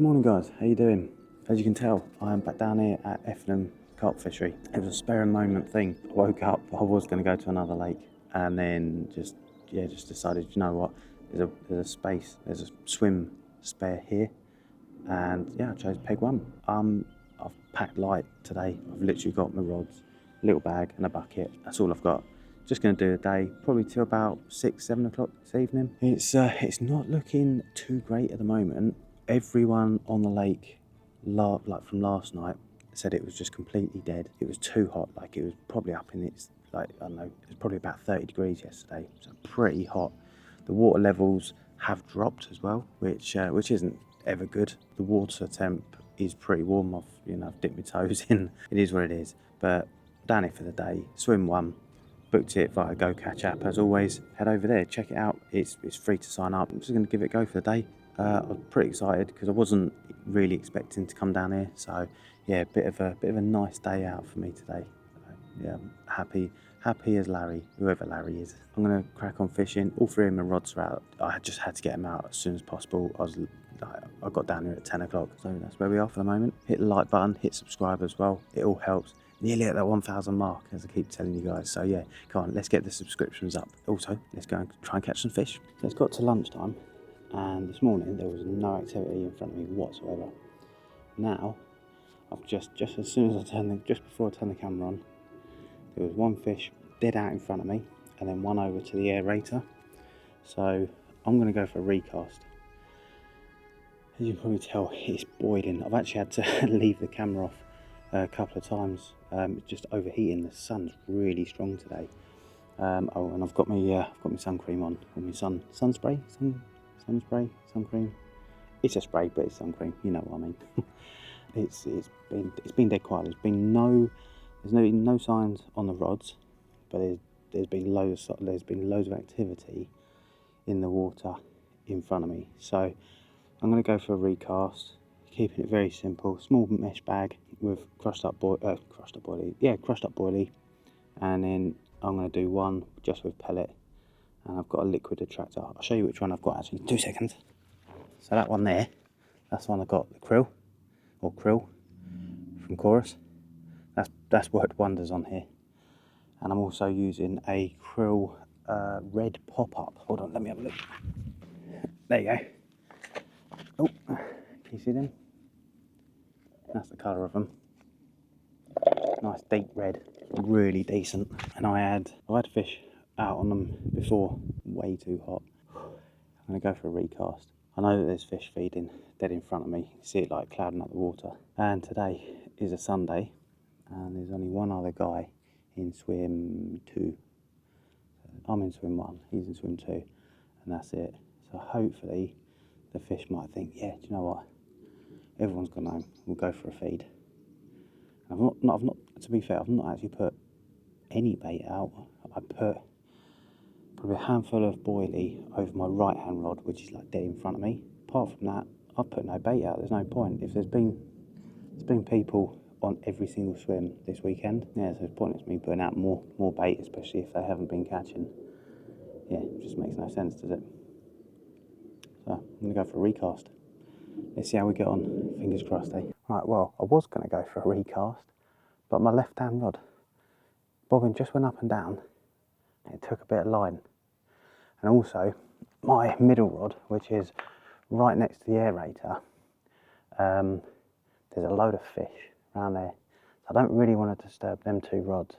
Good morning guys, how you doing? As you can tell, I am back down here at Effingham Carp Fishery. It was a spare moment thing. I woke up, I was going to go to another lake and then just decided, you know what, there's a space, there's a swim spare here, and yeah, I chose peg one. I've packed light today. I've literally got my rods, a little bag and a bucket. That's all I've got. Just going to do a day, probably till about 6-7 o'clock this evening. It's not looking too great at the moment. Everyone on the lake, like from last night, said it was just completely dead. It was too hot. Like it was probably up in its, like, I don't know, it was probably about 30 degrees yesterday. So pretty hot. The water levels have dropped as well, which isn't ever good. The water temp is pretty warm. I've dipped my toes in. It is what it is. But down here for the day, swim one. Booked it via Go Catch app as always. Head over there, check it out. It's free to sign up. I'm just going to give it a go for the day. I was pretty excited because I wasn't really expecting to come down here. So yeah, bit of a nice day out for me today. Yeah, happy as Larry, whoever Larry is. I'm going to crack on fishing. All three of my rods are out. I just had to get them out as soon as possible. I got down here at 10 o'clock, so that's where we are for the moment. Hit the like button, hit subscribe as well. It all helps. Nearly at that 1,000 mark, as I keep telling you guys. So yeah, come on, let's get the subscriptions up. Also, let's go and try and catch some fish. So it's got to lunchtime, and this morning there was no activity in front of me whatsoever. Now, I've just as soon as just before I turn the camera on, there was one fish dead out in front of me, and then one over to the aerator. So I'm going to go for a recast. As you can probably tell, it's boiling. I've actually had to leave the camera off a couple of times. It's just overheating. The sun's really strong today. Oh, and I've got my sun cream on, or my sun spray, sun cream. It's a spray, but it's sun cream. You know what I mean. It's been dead quiet. There's been no signs on the rods, but there's been loads of activity in the water in front of me. So I'm going to go for a recast, keeping it very simple. Small mesh bag with crushed up boilie, and then I'm going to do one just with pellet, and I've got a liquid attractor. I'll show you which one I've got actually. 2 seconds. So that one there, that's the one I got, the krill from Corus. That's worked wonders on here. And I'm also using a krill red pop-up. Hold on, let me have a look. There you go. Oh, can you see them? That's the colour of them. Nice deep red, really decent. And I had fish out on them before, way too hot. I'm going to go for a recast. I know that there's fish feeding dead in front of me. You see it like clouding up the water. And today is a Sunday, and there's only one other guy in swim 2. I'm in swim 1, he's in swim 2, and that's it. So hopefully the fish might think, yeah, do you know what? Everyone's gone home. We'll go for a feed. I've not. To be fair, I've not actually put any bait out. I put probably a handful of boilie over my right hand rod, which is like dead in front of me. Apart from that, I've put no bait out. There's no point. If there's been people on every single swim this weekend, yeah, so it's pointless me putting out more bait, especially if they haven't been catching. Yeah, it just makes no sense, does it? So I'm gonna go for a recast. Let's see how we get on. Fingers crossed, eh? Right, well, I was going to go for a recast, but my left-hand rod bobbin just went up and down, and it took a bit of line. And also, my middle rod, which is right next to the aerator, there's a load of fish around there. So I don't really want to disturb them 2 rods.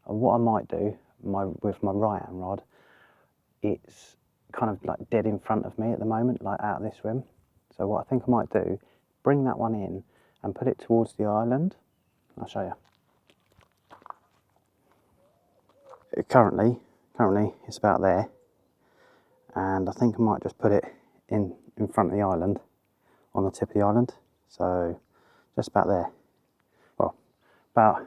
And what I might do with my right-hand rod, it's kind of like dead in front of me at the moment, like out of this swim. So what I think I might do, bring that one in and put it towards the island. I'll show you. Currently it's about there, and I think I might just put it in front of the island, on the tip of the island. So just about there. Well, about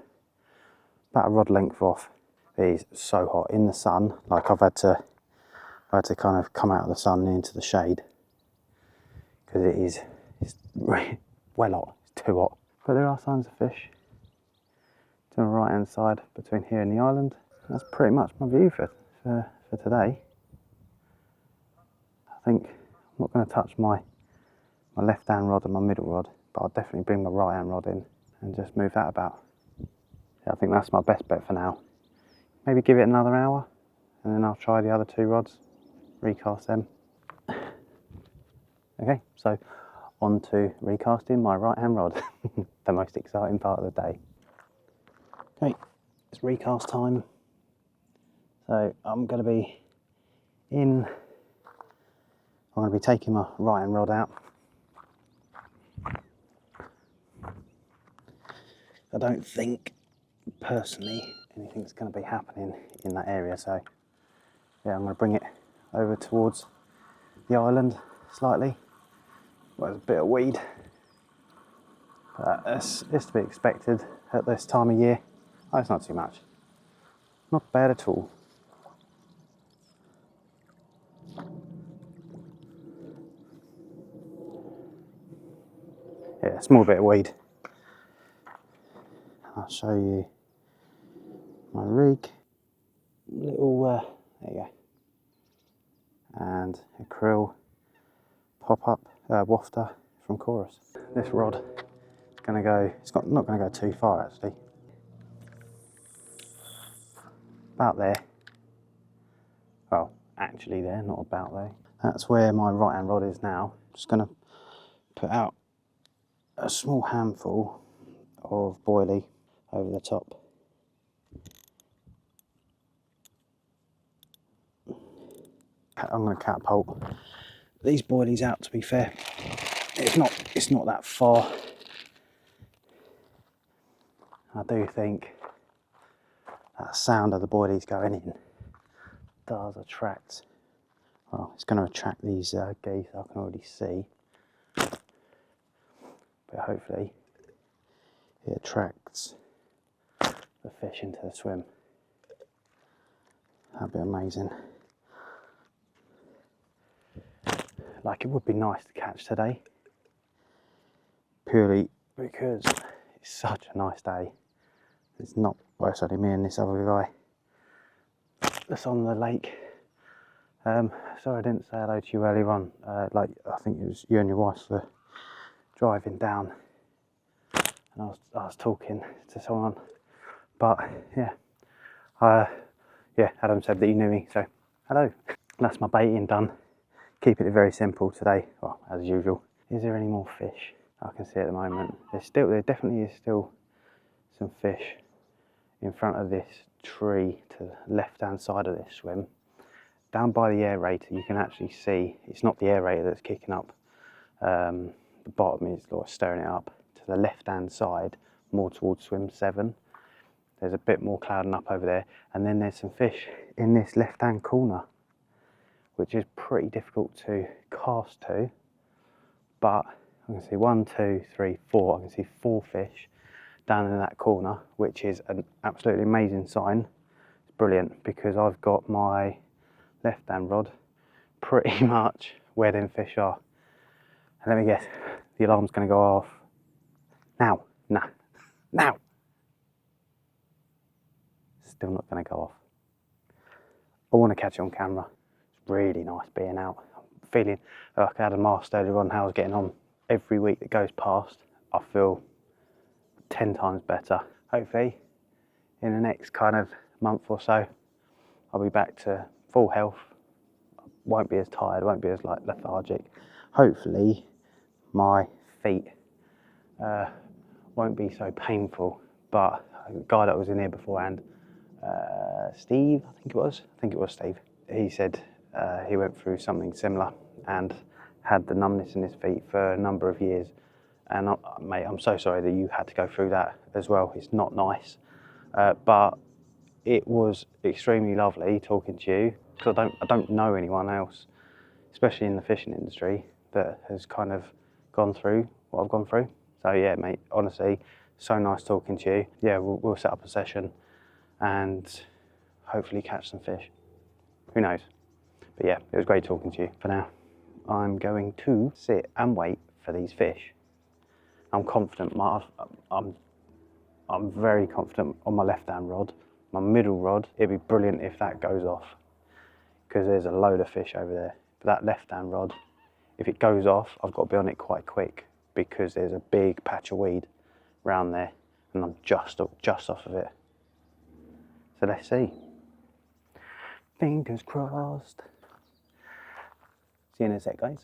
a rod length off. It is so hot in the sun. Like I've had to kind of come out of the sun into the shade, because it's really well hot. It's too hot. But there are signs of fish to the right hand side between here and the island. That's pretty much my view for today. I think I'm not going to touch my my left hand rod and my middle rod, but I'll definitely bring my right hand rod in and just move that about. Yeah, I think that's my best bet for now. Maybe give it another hour and then I'll try the other 2 rods, recast them. Okay, so on to recasting my right hand rod, the most exciting part of the day. Okay, it's recast time. So I'm going to be taking my right hand rod out. I don't think, personally, anything's going to be happening in that area, so yeah, I'm going to bring it over towards the island slightly. Well, there's a bit of weed, but it's to be expected at this time of year. Oh, it's not too much. Not bad at all. Yeah, a small bit of weed. I'll show you my rig. Little, there you go. And a krill pop-up wafter from Corus. This rod is going to go, not going to go too far actually. About there. Well, actually there, not about there. That's where my right hand rod is now. Just going to put out a small handful of boilie over the top. I'm going to catapult these boilies out, to be fair. It's not that far. I do think that sound of the boilies going in does attract, well, it's going to attract these geese I can already see. But hopefully it attracts the fish into the swim. That'd be amazing. Like, it would be nice to catch today, purely because it's such a nice day. It's not, well, it's only me and this other guy that's on the lake. Sorry I didn't say hello to you earlier on. Like, I think it was you and your wife were driving down and I was talking to someone, but yeah, Adam said that you knew me, so hello. That's my baiting done. Keeping it very simple today, well, as usual. Is there any more fish I can see at the moment? There definitely is still some fish in front of this tree to the left hand side of this swim. Down by the aerator you can actually see, it's not the aerator that's kicking up, the bottom is like stirring it up. To the left hand side, more towards swim 7, there's a bit more clouding up over there, and then there's some fish in this left hand corner, which is pretty difficult to cast to, but I can see 1, 2, 3, 4, I can see 4 fish down in that corner, which is an absolutely amazing sign. It's brilliant because I've got my left hand rod pretty much where them fish are. And let me guess, the alarm's going to go off now. Now. Still not going to go off. I want to catch it on camera. It's really nice being out. I'm feeling like I had a master earlier on how I was getting on. Every week that goes past, I feel 10 times better. Hopefully, in the next kind of month or so, I'll be back to full health. Won't be as tired, won't be as like lethargic. Hopefully, my feet won't be so painful. But a guy that was in here beforehand, Steve, I think it was Steve. He said he went through something similar and had the numbness in his feet for a number of years. And mate, I'm so sorry that you had to go through that as well. It's not nice, but it was extremely lovely talking to you, because I don't know anyone else, especially in the fishing industry, that has kind of gone through what I've gone through. So yeah, mate, honestly, so nice talking to you. Yeah, we'll set up a session and hopefully catch some fish. Who knows? But yeah, it was great talking to you. For now, I'm going to sit and wait for these fish. I'm confident. I'm very confident on my left-hand rod. My middle rod, it'd be brilliant if that goes off, because there's a load of fish over there. But that left-hand rod if it goes off, I've got to be on it quite quick because there's a big patch of weed around there and I'm just off of it. So let's see. Fingers crossed. See you in a sec, guys.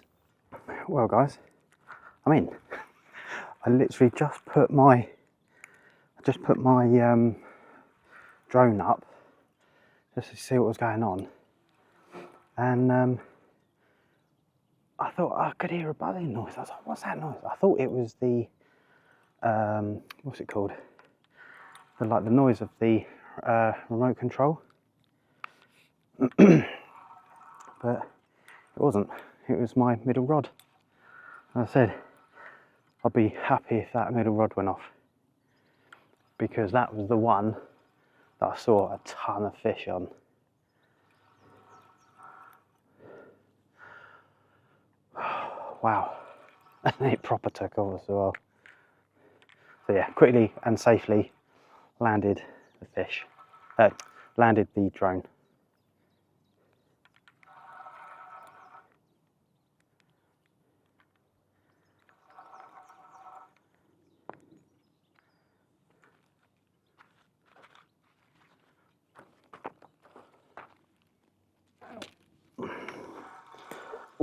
Well, guys, I'm in. I literally just put my drone up just to see what was going on, and I thought I could hear a buzzing noise. I was like, what's that noise? I thought it was the what's it called? The noise of the remote control. But it wasn't. It was my middle rod. As I said, I'd be happy if that middle rod went off, because that was the one that I saw a ton of fish on. Wow, and it proper took off as well. So yeah, quickly and safely landed the fish, landed the drone.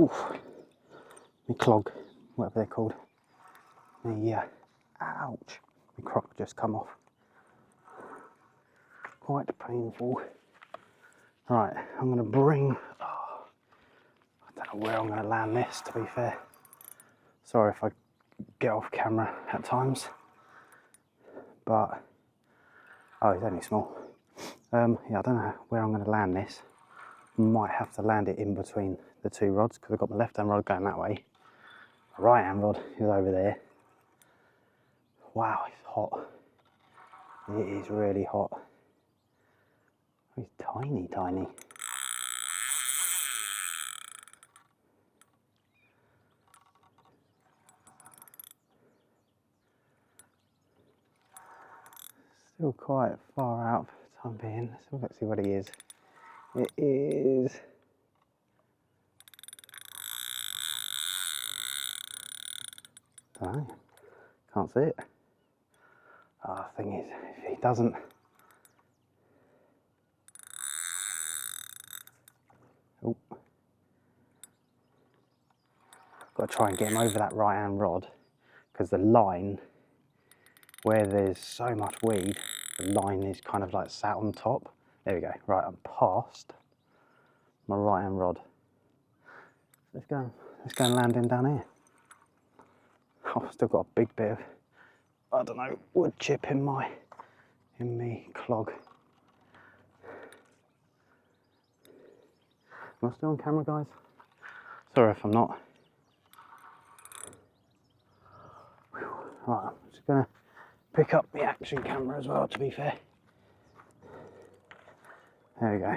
Oof, my clog, whatever they're called. Ouch, my croc just come off. Quite painful. Right, I'm going to bring, I don't know where I'm going to land this, to be fair. Sorry if I get off camera at times, but, oh, it's only small. Yeah, I don't know where I'm going to land this. Might have to land it in between the two rods, because I've got my left hand rod going that way. My right hand rod is over there. Wow, it's hot. It is really hot. It's tiny, tiny. Still quite far out for the time being. So let's see what it is. It is. Oh, can't see it. Oh, the thing is, if he doesn't. Oh. Got to try and get him over that right hand rod, because the line, where there's so much weed, the line is kind of like sat on top. There we go. Right, I'm past my right hand rod. Let's go and land him down here. Oh, I've still got a big bit of, I don't know, wood chip in me clog. Am I still on camera, guys? Sorry if I'm not. Right, I'm just gonna pick up the action camera as well, to be fair. There we go.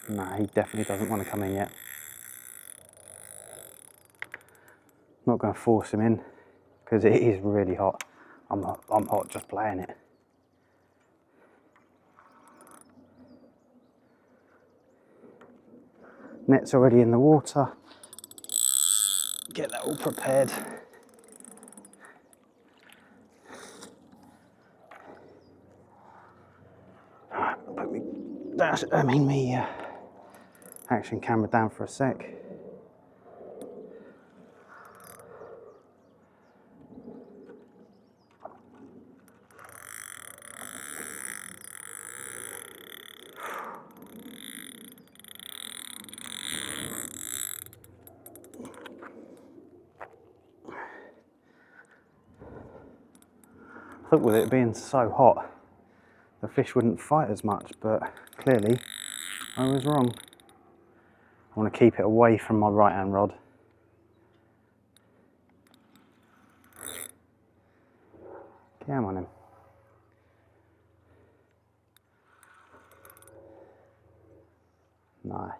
No, he definitely doesn't want to come in yet. Not going to force him in, because it is really hot. I'm hot just playing it. Net's already in the water. Get that all prepared. Right, put me action camera down for a sec. I thought with it being so hot, the fish wouldn't fight as much, but clearly I was wrong. I want to keep it away from my right hand rod. Come on him. Nice.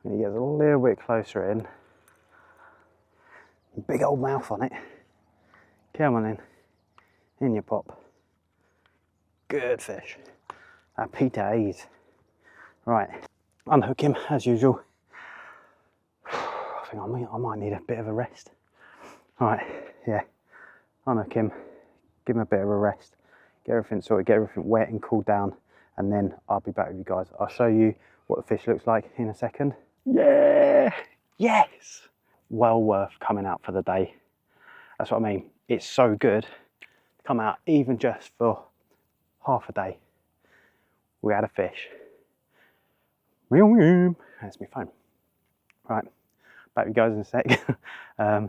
And he gets a little bit closer in. Big old mouth on it. Come on in. In your pop. Good fish. Happy days. Right, unhook him as usual. I think I might need a bit of a rest. Right, yeah, unhook him, give him a bit of a rest, get everything sorted, get everything wet and cooled down, and then I'll be back with you guys. I'll show you what the fish looks like in a second. Yeah, yes! Well worth coming out for the day. That's what I mean. It's so good to come out even just for half a day. We had a fish. That's my phone. Right, back with you guys in a sec. Yeah,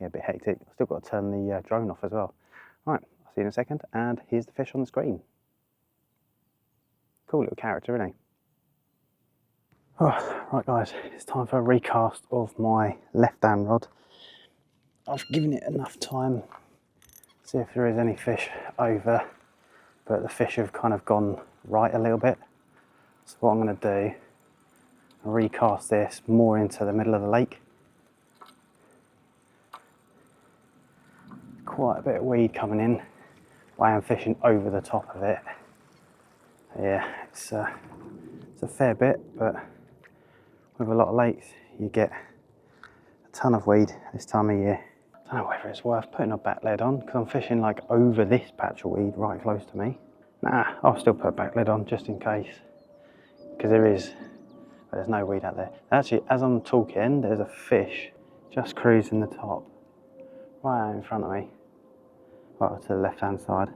a bit hectic. I've still got to turn the drone off as well. Right, I'll see you in a second, and here's the fish on the screen. Cool little character, isn't he? Oh, right guys, it's time for a recast of my left hand rod. I've given it enough time to see if there is any fish over, but the fish have kind of gone right a little bit. So what I'm going to do, I'll recast this more into the middle of the lake. Quite a bit of weed coming in. I am fishing over the top of it. Yeah, it's a fair bit, but with a lot of lakes you get a ton of weed this time of year. I don't know whether it's worth putting a back lid on because I'm fishing like over this patch of weed right close to me. Nah, I'll still put a back lid on just in case, because there's no weed out there. Actually, as I'm talking, there's a fish just cruising the top right out in front of me, right to the left hand side.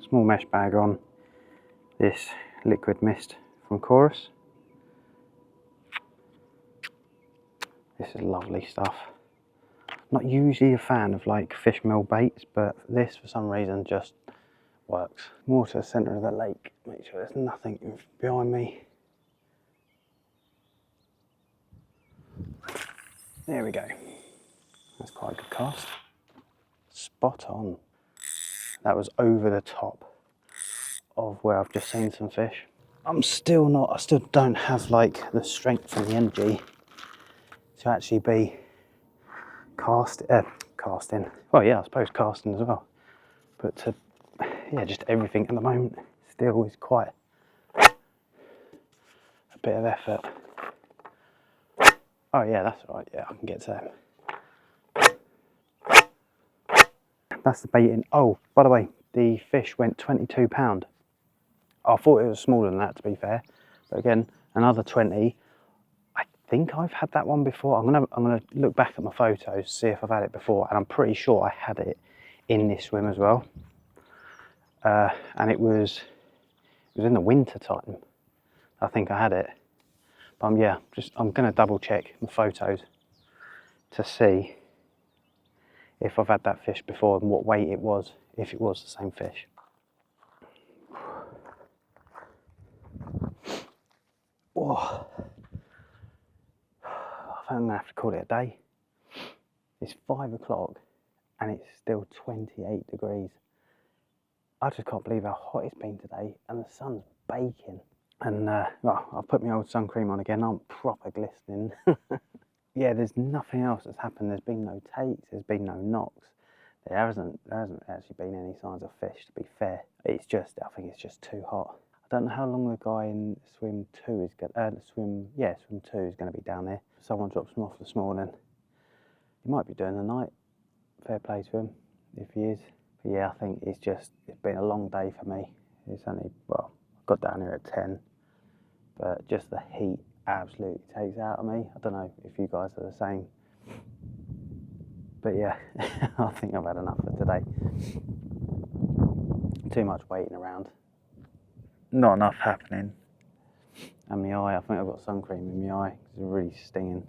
Small mesh bag on, this liquid mist from Corus. This is lovely stuff. Not usually a fan of like fish meal baits, but this for some reason just works. More to the centre of the lake, make sure there's nothing behind me. There we go. That's quite a good cast. Spot on. That was over the top of where I've just seen some fish. I still don't have like the strength and the energy to actually be casting. Well, yeah, I suppose casting as well. But to, yeah, just everything at the moment still is quite a bit of effort. Oh yeah, that's right. Yeah, I can get to that. That's the baiting. Oh, by the way, the fish went £22. I thought it was smaller than that, to be fair. But again, another 20. I think I've had that one before. I'm gonna look back at my photos, see if I've had it before, and I'm pretty sure I had it in this swim as well. And it was in the winter time. I think I had it. But yeah, I'm gonna double check my photos to see if I've had that fish before and what weight it was, if it was the same fish. Oh. I think I'm gonna have to call it a day. It's 5 o'clock and it's still 28 degrees. I just can't believe how hot it's been today, and the sun's baking. And well, I've put my old sun cream on again. I'm proper glistening. Yeah, there's nothing else that's happened. There's been no takes, there's been no knocks. There hasn't actually been any signs of fish, to be fair. I think it's just too hot. I don't know how long the guy in swim 2 is going swim 2 is going to be down there. Someone dropped him off this morning. He might be doing the night. Fair play to him if he is. But yeah, I think it's been a long day for me. It's only, well, I got down here at 10, but just the heat absolutely takes it out of me. I don't know if you guys are the same. But yeah, I think I've had enough for today. Too much waiting around. Not enough happening. And my eye, I think I've got sun cream in my eye because it's really stinging.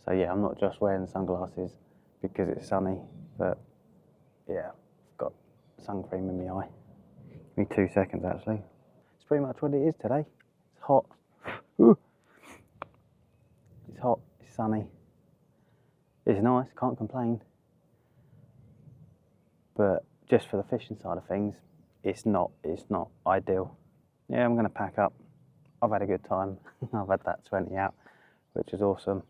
So yeah, I'm not just wearing sunglasses because it's sunny, but yeah, I've got sun cream in my eye. Give me 2 seconds actually. It's pretty much what it is today. It's hot. Ooh. It's hot, it's sunny. It's nice, can't complain. But just for the fishing side of things, it's not ideal. Yeah, I'm gonna pack up. I've had a good time. I've had that 20 out, which is awesome.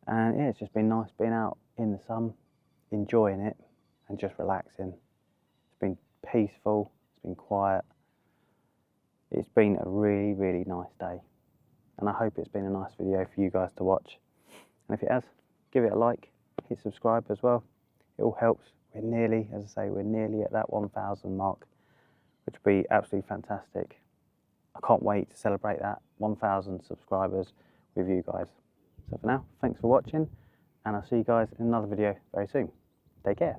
And yeah, it's just been nice being out in the sun, enjoying it and just relaxing. It's been peaceful, it's it's been quiet. It's been a really, really nice day. And I hope it's been a nice video for you guys to watch. And if it has, give it a like, hit subscribe as well. It all helps. We're nearly, as I say, we're nearly at that 1,000 mark, which would be absolutely fantastic. I can't wait to celebrate that 1,000 subscribers with you guys. So for now, thanks for watching, and I'll see you guys in another video very soon. Take care.